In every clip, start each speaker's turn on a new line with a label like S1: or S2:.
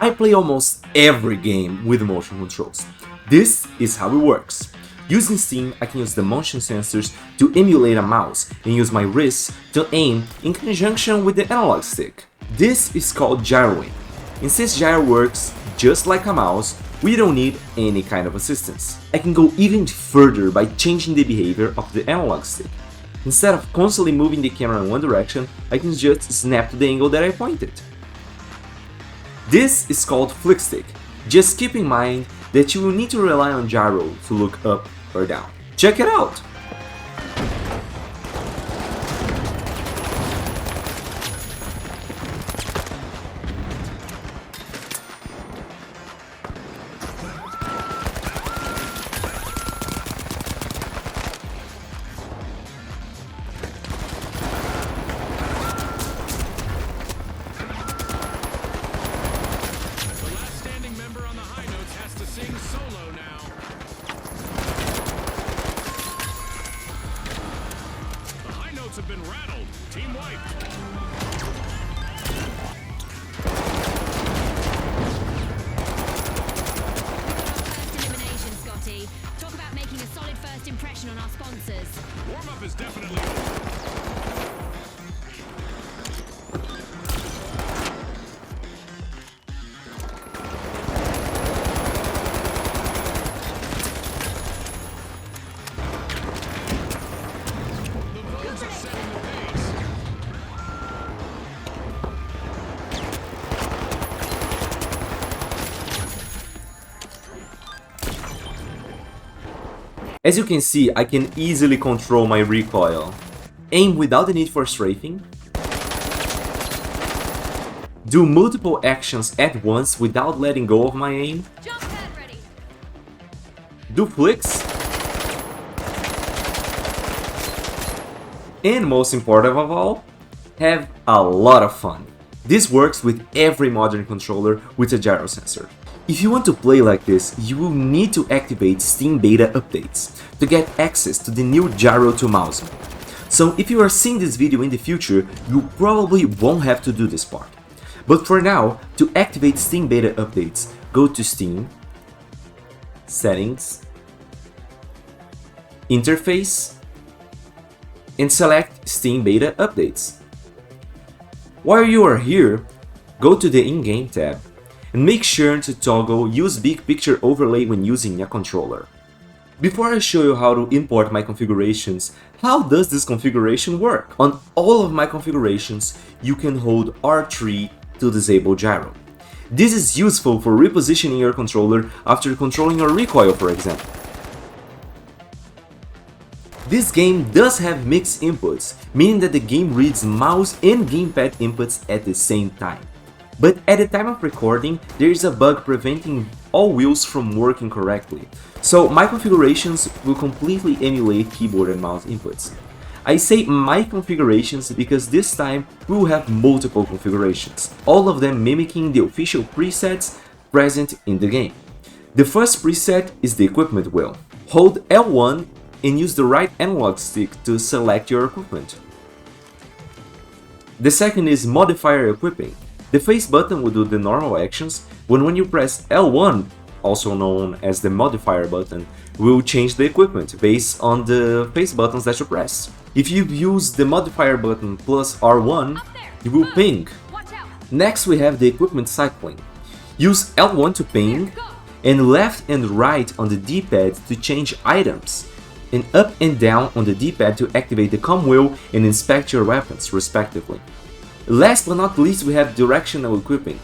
S1: I play almost every game with motion controls. This is how it works. Using Steam, I can use the motion sensors to emulate a mouse and use my wrist to aim in conjunction with the analog stick. This is called Gyro Aim. And since gyro works just like a mouse, we don't need any kind of assistance. I can go even further by changing the behavior of the analog stick. Instead of constantly moving the camera in one direction, I can just snap to the angle that I pointed. This is called Flickstick. Just keep in mind that you will need to rely on gyro to look up or down. Check it out!
S2: Have been rattled. Team wiped.
S3: First elimination, Scotty. Talk about making a solid first impression on our sponsors.
S2: Warm-up is definitely over.
S1: As you can see, I can easily control my recoil, aim without the need for strafing, do multiple actions at once without letting go of my aim,
S3: Jump pad ready.
S1: do flicks, and most important of all, have a lot of fun. This works with every modern controller with a gyro sensor. If you want to play like this, you will need to activate Steam beta updates to get access to the new Gyro to mouse mode. So if you are seeing this video in the future, you probably won't have to do this part. But for now, to activate Steam beta updates, go to Steam, Settings, Interface, and select Steam beta updates. While you are here, go to the In-Game tab and make sure to toggle Use Big Picture Overlay when using a controller. Before I show you how to import my configurations, how does this configuration work? On all of my configurations, you can hold R3 to disable gyro. This is useful for repositioning your controller after controlling your recoil, for example. This game does have mixed inputs, meaning that the game reads mouse and gamepad inputs at the same time. But at the time of recording, there is a bug preventing all wheels from working correctly. So my configurations will completely emulate keyboard and mouse inputs. I say my configurations because this time we will have multiple configurations, all of them mimicking the official presets present in the game. The first preset is the equipment wheel. Hold L1 and use the right analog stick to select your equipment. The second is modifier equipping. The face button will do the normal actions, but when you press L1, also known as the modifier button, will change the equipment based on the face buttons that you press. If you use the modifier button plus R1, you will ping. Next we have the equipment cycling. Use L1 to ping, and left and right on the D-pad to change items, and up and down on the D-pad to activate the comm wheel and inspect your weapons, respectively. Last but not least, we have directional equipping.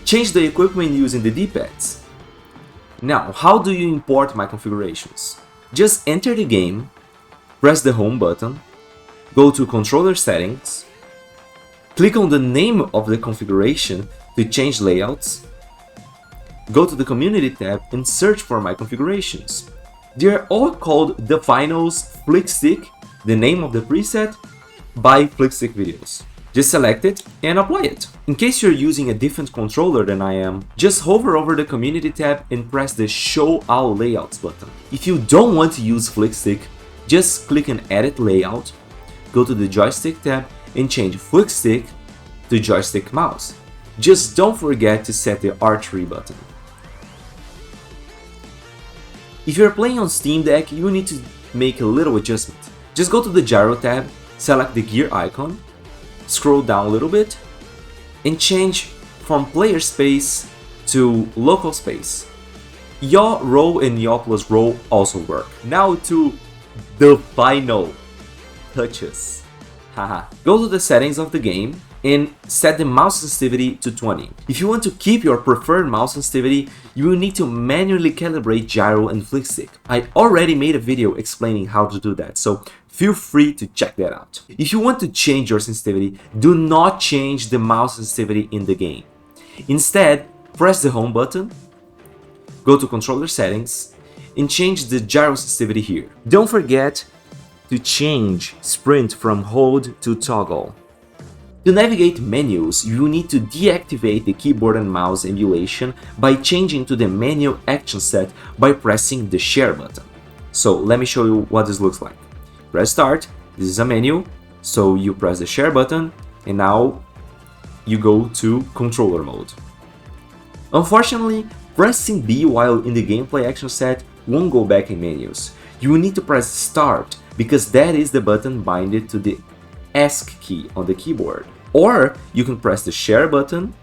S1: Change the equipment using the D-pads. Now, how do you import my configurations? Just enter the game, press the home button, go to controller settings, click on the name of the configuration to change layouts, go to the community tab and search for my configurations. They are all called the Finals Flickstick, the name of the preset, by Flickstick videos. Just select it and apply it. In case you're using a different controller than I am, just hover over the community tab and press the Show All Layouts button. If you don't want to use Flickstick, just click on Edit Layout, go to the Joystick tab and change Flickstick to Joystick Mouse. Just don't forget to set the archery button. If you're playing on Steam Deck, you need to make a little adjustment. Just go to the Gyro tab, select the gear icon, scroll down a little bit, and change from player space to local space. Yaw row and yaw plus row also work. Now to the final touches. Haha. Go to the settings of the game and set the mouse sensitivity to 20. If you want to keep your preferred mouse sensitivity, you will need to manually calibrate gyro and flickstick. I already made a video explaining how to do that, so feel free to check that out. If you want to change your sensitivity, do not change the mouse sensitivity in the game. Instead, press the home button, go to controller settings, and change the gyro sensitivity here. Don't forget to change sprint from hold to toggle. To navigate menus, you need to deactivate the keyboard and mouse emulation by changing to the manual action set by pressing the share button. So let me show you what this looks like. Press start, this is a menu, so you press the share button and now you go to controller mode. Unfortunately, pressing B while in the gameplay action set won't go back in menus. You will need to press start because that is the button binded to the ESC key on the keyboard. Or you can press the share button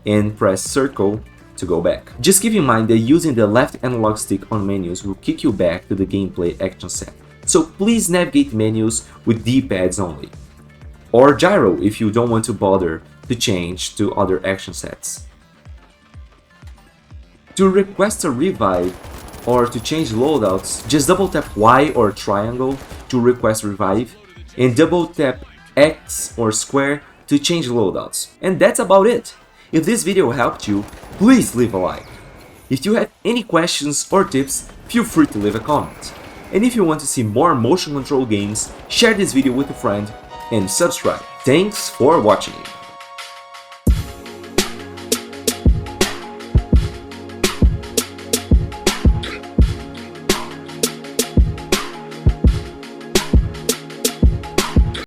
S1: and press circle to go back. Just keep in mind that using the left analog stick on menus will kick you back to the gameplay action set. So please navigate menus with D-pads only. Or gyro if you don't want to bother to change to other action sets. To request a revive or to change loadouts, just double tap Y or triangle to request revive and double tap X or square to change loadouts. And that's about it. If this video helped you, please leave a like. If you have any questions or tips, feel free to leave a comment. And if you want to see more motion control games, share this video with a friend and subscribe. Thanks for watching.